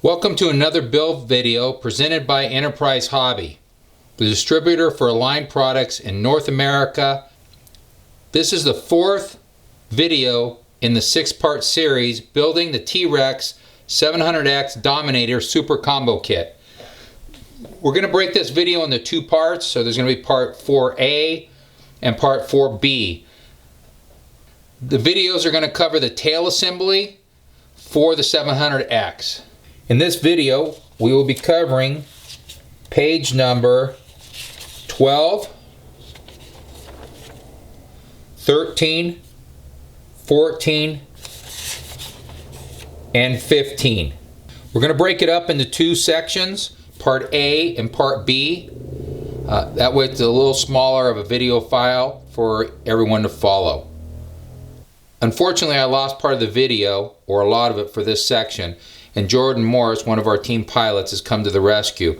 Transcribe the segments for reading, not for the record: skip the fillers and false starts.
Welcome to another build video presented by Enterprise Hobby, the distributor for Align products in North America. This is the fourth video in the 6-part series building the T-Rex 700X Dominator Super Combo Kit. We're going to break this video into two parts, so there's going to be part 4A and part 4B. The videos are going to cover the tail assembly for the 700X. In this video, we will be covering page number 12, 13, 14, and 15. We're going to break it up into two sections, part A and part B. That way it's a little smaller of a video file for everyone to follow. Unfortunately, I lost part of the video, or a lot of it, for this section, and Jordan Morris, one of our team pilots, has come to the rescue.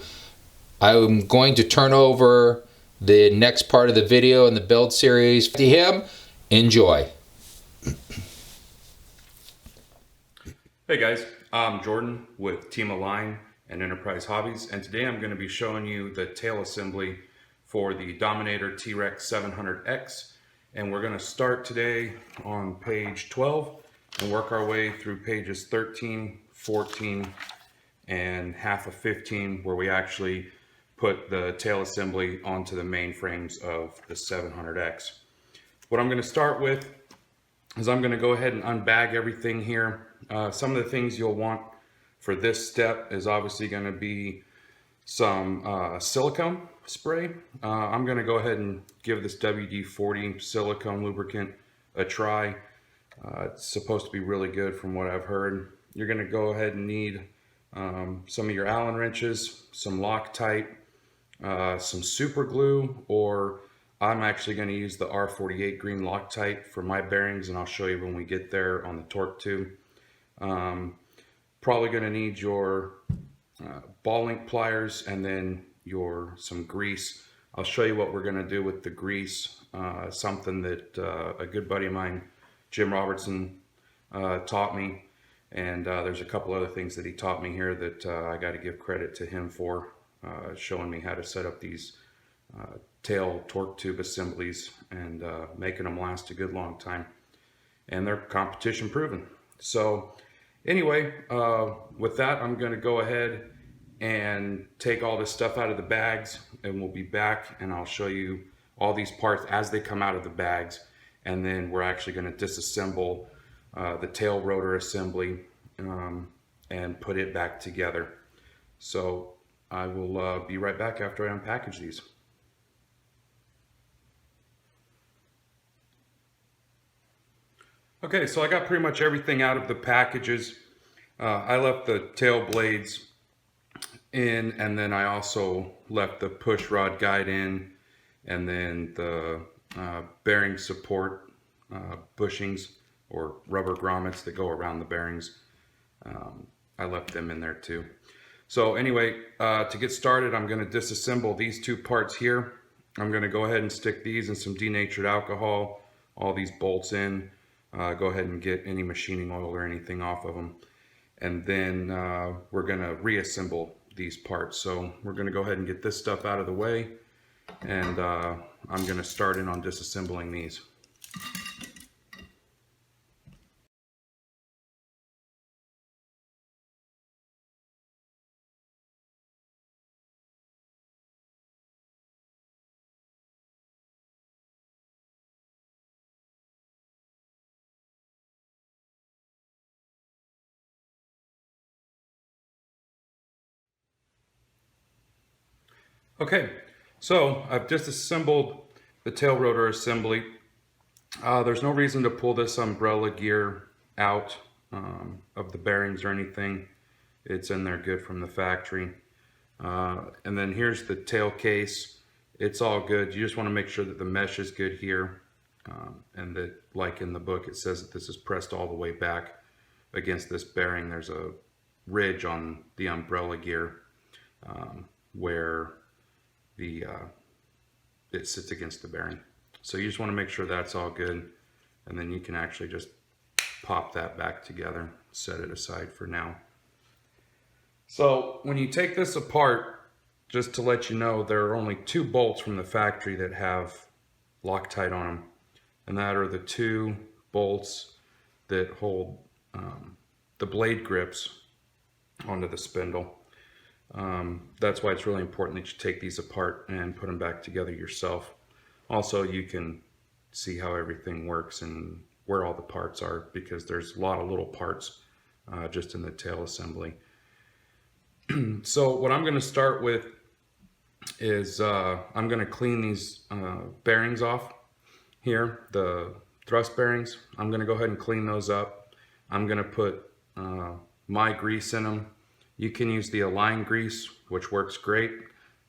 I'm going to turn over the next part of the video in the build series to him. Enjoy. Hey guys, I'm Jordan with Team Align and Enterprise Hobbies, and today I'm going to be showing you the tail assembly for the Dominator T-Rex 700X, and we're going to start today on page 12 and work our way through pages 13, 14, and half of 15, where we actually put the tail assembly onto the main frames of the 700X. What I'm going to start with is I'm going to go ahead and unbag everything here. Some of the things you'll want for this step is obviously going to be some silicone spray. I'm going to go ahead and give this WD-40 silicone lubricant a try. It's supposed to be really good from what I've heard. You're going to go ahead and need some of your Allen wrenches, some Loctite, some super glue, or I'm actually going to use the R48 green Loctite for my bearings, and I'll show you when we get there on the torque tube. Probably going to need your ball link pliers and then some grease. I'll show you what we're going to do with the grease, something that a good buddy of mine, Jim Robertson, taught me. And there's a couple other things that he taught me here that I got to give credit to him for, showing me how to set up these tail torque tube assemblies and making them last a good long time. And they're competition proven. So anyway, with that, I'm going to go ahead and take all this stuff out of the bags, and we'll be back and I'll show you all these parts as they come out of the bags. And then we're actually going to disassemble the tail rotor assembly and put it back together. So I will be right back after I unpackage these. Okay, so I got pretty much everything out of the packages. I left the tail blades in, and then I also left the push rod guide in, and then the bearing support bushings or rubber grommets that go around the bearings. I left them in there too. So anyway, to get started, I'm going to disassemble these two parts here. I'm going to go ahead and stick these in some denatured alcohol, all these bolts in. Go ahead and get any machining oil or anything off of them. And then we're going to reassemble these parts. So we're going to go ahead and get this stuff out of the way. And I'm going to start in on disassembling these. Okay, so I've disassembled the tail rotor assembly. There's no reason to pull this umbrella gear out of the bearings or anything. It's in there good from the factory. And then here's the tail case. It's all good. You just want to make sure that the mesh is good here, and that, like in the book, it says that this is pressed all the way back against this bearing. There's a ridge on the umbrella gear where it sits against the bearing. So you just want to make sure that's all good, and then you can actually just pop that back together, set it aside for now. So when you take this apart, just to let you know, there are only 2 bolts from the factory that have Loctite on them, and that are the 2 bolts that hold the blade grips onto the spindle. That's why it's really important that you take these apart and put them back together yourself. Also, you can see how everything works and where all the parts are, because there's a lot of little parts just in the tail assembly. So what I'm going to start with is I'm going to clean these bearings off here, the thrust bearings. I'm going to go ahead and clean those up. I'm going to put my grease in them. You can use the Align grease, which works great.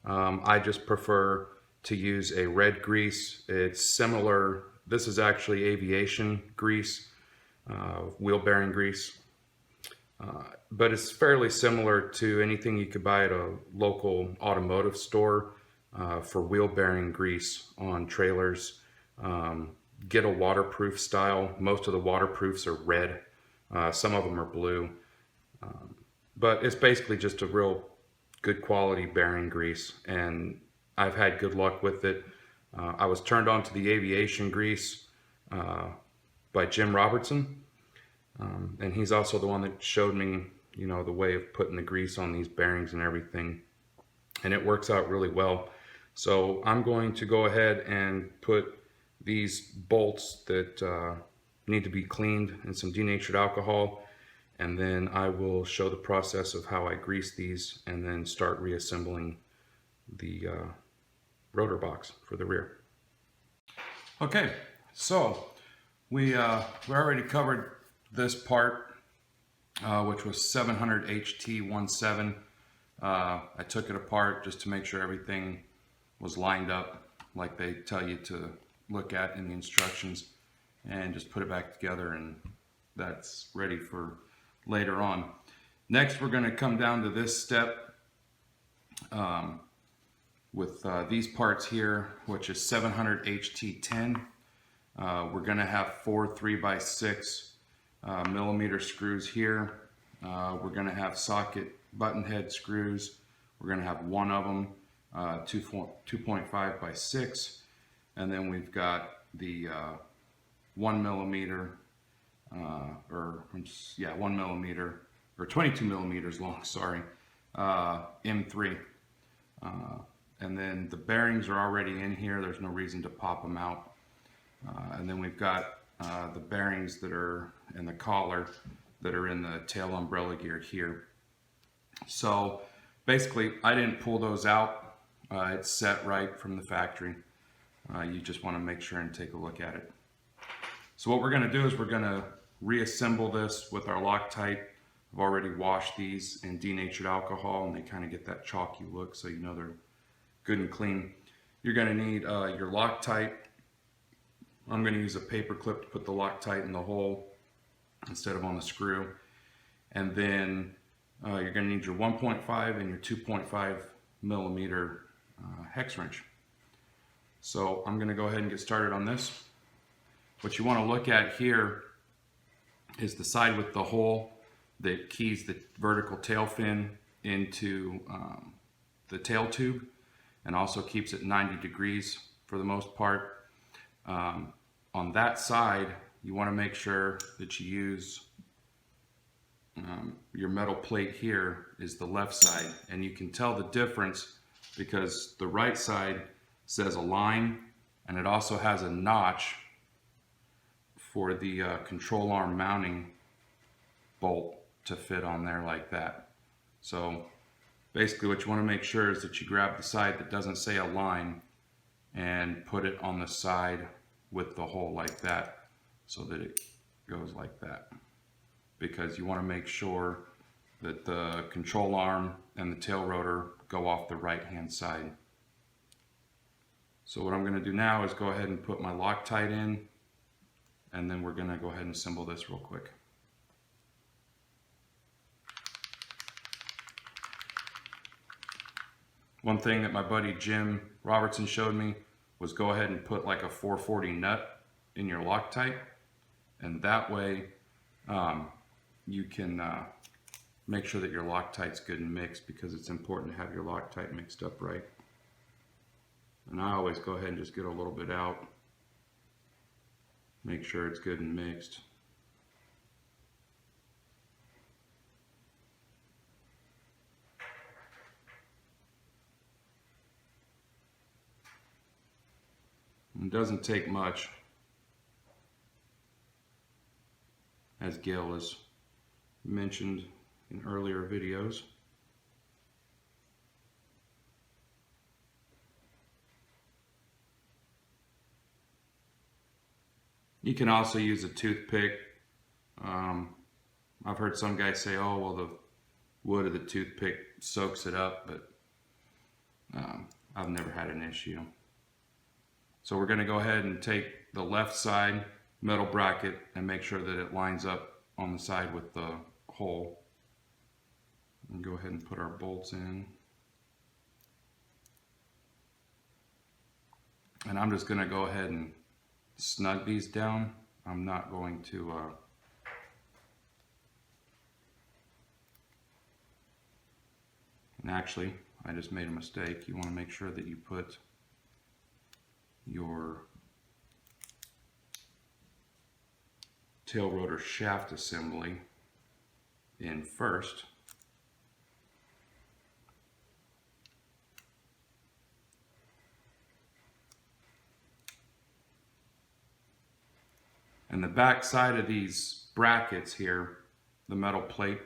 I just prefer to use a red grease. It's similar. This is actually aviation grease, wheel bearing grease. But it's fairly similar to anything you could buy at a local automotive store for wheel bearing grease on trailers. Get a waterproof style. Most of the waterproofs are red. Some of them are blue. But it's basically just a real good quality bearing grease, and I've had good luck with it. I was turned on to the aviation grease by Jim Robertson. And he's also the one that showed me, you know, the way of putting the grease on these bearings and everything. And it works out really well. So I'm going to go ahead and put these bolts that need to be cleaned in some denatured alcohol. And then I will show the process of how I grease these and then start reassembling the rotor box for the rear. Okay, so we already covered this part, which was 700HT17. I took it apart just to make sure everything was lined up like they tell you to look at in the instructions, and just put it back together, and that's ready for later on. Next, we're going to come down to this step with these parts here, which is 700HT10. We're going to have 4 3x6 millimeter screws here. We're going to have socket button head screws. We're going to have one of them, 2.5 by 6, and then we've got the 1 millimeter, 1 millimeter or 22 millimeters long, sorry, M3. And then the bearings are already in here. There's no reason to pop them out. And then we've got the bearings that are in the collar that are in the tail umbrella gear here. So basically, I didn't pull those out. It's set right from the factory. You just want to make sure and take a look at it. So what we're going to do is we're going to reassemble this with our Loctite. I've already washed these in denatured alcohol, and they kind of get that chalky look, so you know they're good and clean. You're going to need your Loctite. I'm going to use a paper clip to put the Loctite in the hole instead of on the screw. And then you're going to need your 1.5 and your 2.5 millimeter hex wrench. So I'm going to go ahead and get started on this. What you want to look at here is the side with the hole that keys the vertical tail fin into the tail tube, and also keeps it 90 degrees for the most part. On that side, you want to make sure that you use your metal plate here is the left side, and you can tell the difference because the right side says Align, and it also has a notch for the control arm mounting bolt to fit on there like that. So basically what you want to make sure is that you grab the side that doesn't say Align and put it on the side with the hole like that, so that it goes like that, because you want to make sure that the control arm and the tail rotor go off the right hand side. So what I'm going to do now is go ahead and put my Loctite in, and then we're going to go ahead and assemble this real quick. One thing that my buddy Jim Robertson showed me was go ahead and put like a 440 nut in your Loctite, and that way you can make sure that your Loctite's good and mixed, because it's important to have your Loctite mixed up right. And I always go ahead and just get a little bit out, make sure it's good and mixed. It doesn't take much, as Gail has mentioned in earlier videos. You can also use a toothpick. I've heard some guys say, oh, well, the wood of the toothpick soaks it up, but I've never had an issue. So we're going to go ahead and take the left side metal bracket and make sure that it lines up on the side with the hole. And go ahead and put our bolts in. And I'm just going to go ahead and snug these down. I'm not going to and actually, I just made a mistake. You want to make sure that you put your tail rotor shaft assembly in first. And the back side of these brackets here, the metal plate,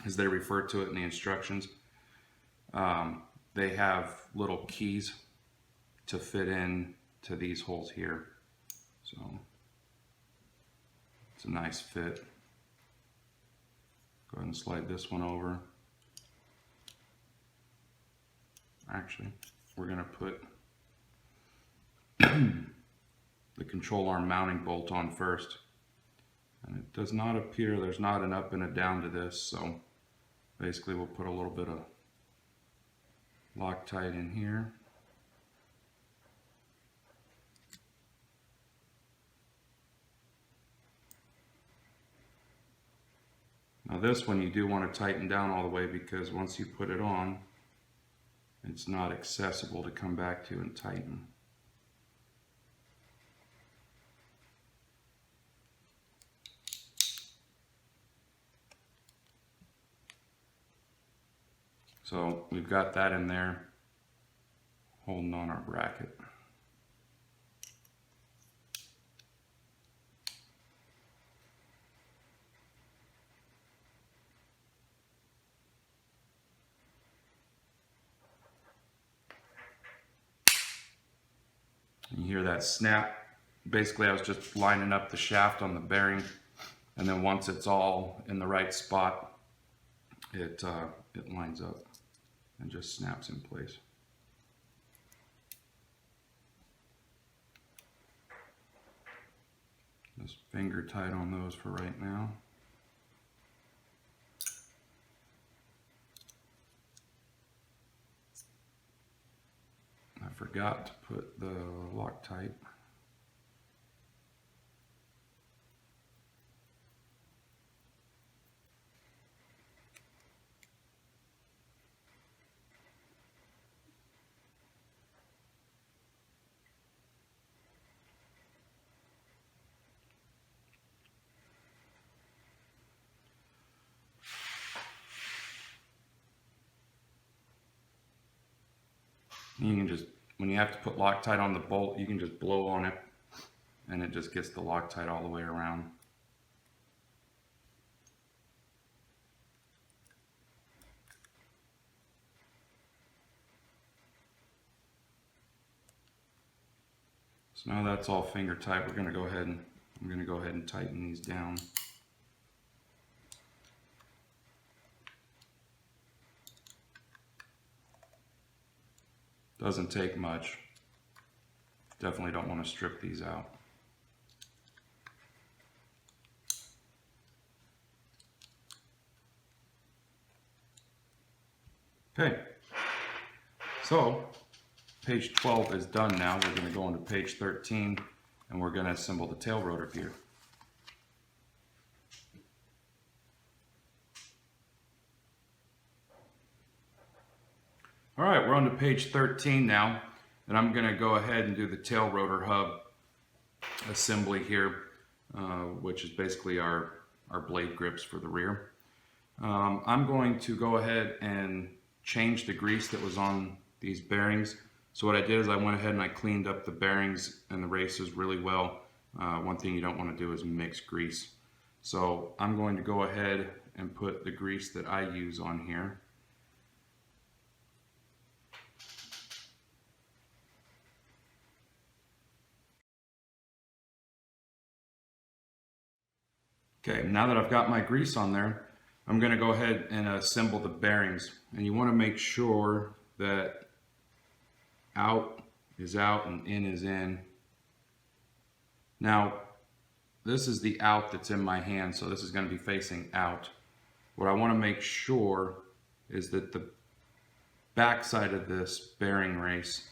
as they refer to it in the instructions, they have little keys to fit in to these holes here. So it's a nice fit. Go ahead and slide this one over. Actually, we're going to put the control arm mounting bolt on first. And it does not appear there's not an up and a down to this, so basically we'll put a little bit of Loctite in here. Now this one you do want to tighten down all the way, because once you put it on, it's not accessible to come back to and tighten. So we've got that in there, holding on our bracket. You hear that snap. Basically, I was just lining up the shaft on the bearing, and then once it's all in the right spot, it lines up and just snaps in place. Just finger tight on those for right now. I forgot to put the Loctite. You can just, when you have to put Loctite on the bolt, you can just blow on it and it just gets the Loctite all the way around. So now that's all finger tight, I'm going to go ahead and tighten these down. Doesn't take much. Definitely don't want to strip these out. Okay, so page 12 is done now. We're going to go into page 13 and we're going to assemble the tail rotor gear. All right, we're on to page 13 now, and I'm going to go ahead and do the tail rotor hub assembly here, which is basically our blade grips for the rear. I'm going to go ahead and change the grease that was on these bearings. So what I did is I went ahead and I cleaned up the bearings and the races really well. One thing you don't want to do is mix grease. So I'm going to go ahead and put the grease that I use on here. Okay, now that I've got my grease on there, I'm going to go ahead and assemble the bearings. And you want to make sure that out is out and in is in. Now, this is the out that's in my hand, so this is going to be facing out. What I want to make sure is that the back side of this bearing race,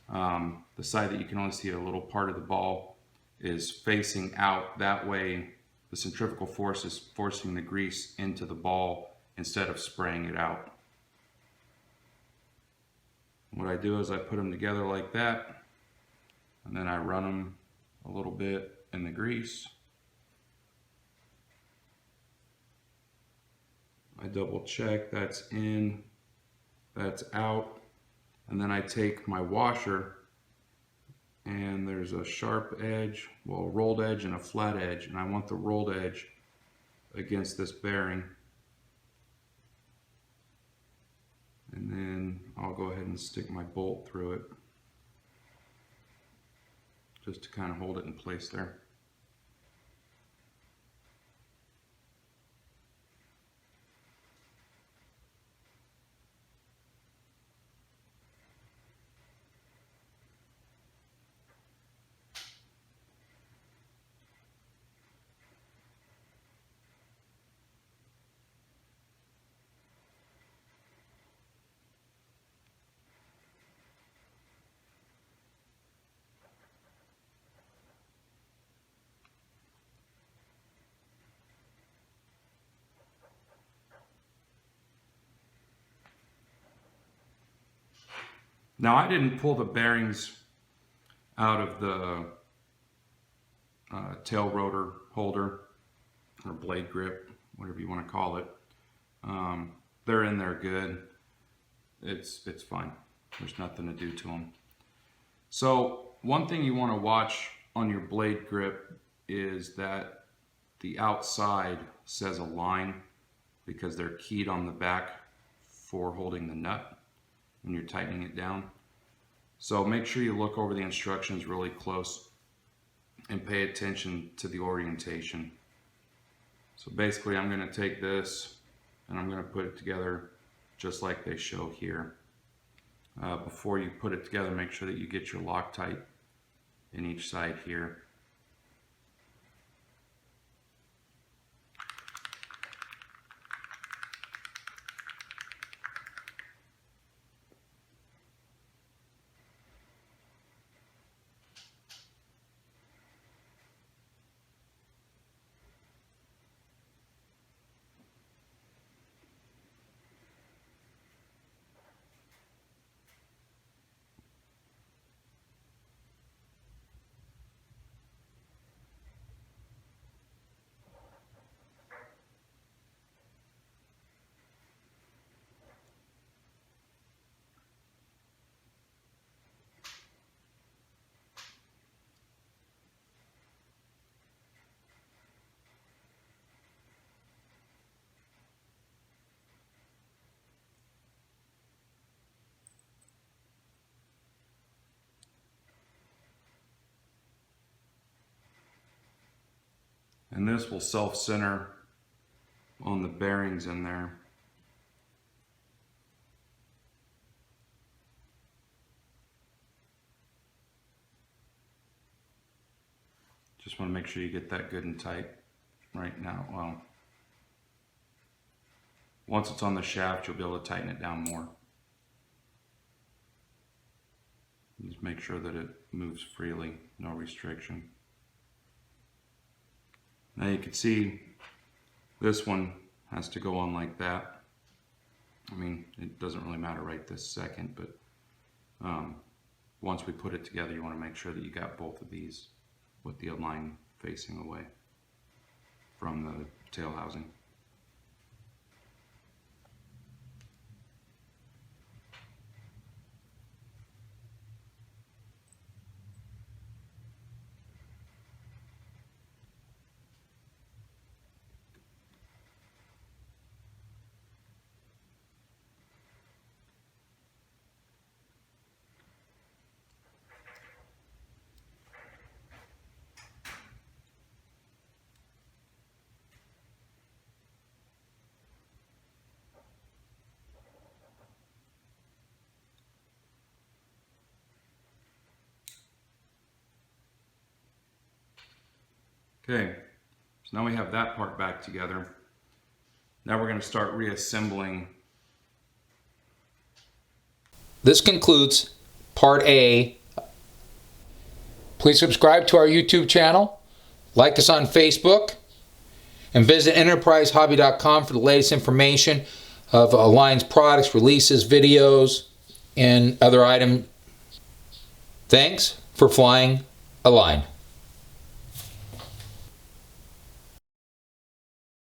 the side that you can only see a little part of the ball, is facing out. That way the centrifugal force is forcing the grease into the ball instead of spraying it out. What I do is I put them together like that, and then I run them a little bit in the grease. I double check that's in, that's out, and then I take my washer, and there's a sharp edge, well, a rolled edge and a flat edge, and I want the rolled edge against this bearing. And then I'll go ahead and stick my bolt through it just to kind of hold it in place there. Now I didn't pull the bearings out of the tail rotor holder or blade grip, whatever you want to call it. They're in there good. It's fine. There's nothing to do to them. So one thing you want to watch on your blade grip is that the outside says a line because they're keyed on the back for holding the nut when you're tightening it down. So make sure you look over the instructions really close and pay attention to the orientation. So basically I'm going to take this and I'm going to put it together just like they show here. Before you put it together, make sure that you get your Loctite in each side here. And this will self-center on the bearings in there. Just want to make sure you get that good and tight right now. Well, once it's on the shaft, you'll be able to tighten it down more. Just make sure that it moves freely, no restriction. Now you can see this one has to go on like that. I mean, it doesn't really matter right this second, but once we put it together, you want to make sure that you got both of these with the line facing away from the tail housing. Okay, so now we have that part back together. Now we're going to start reassembling. This concludes part A. Please subscribe to our YouTube channel, like us on Facebook, and visit enterprisehobby.com for the latest information of Align's products, releases, videos, and other items. Thanks for flying Align.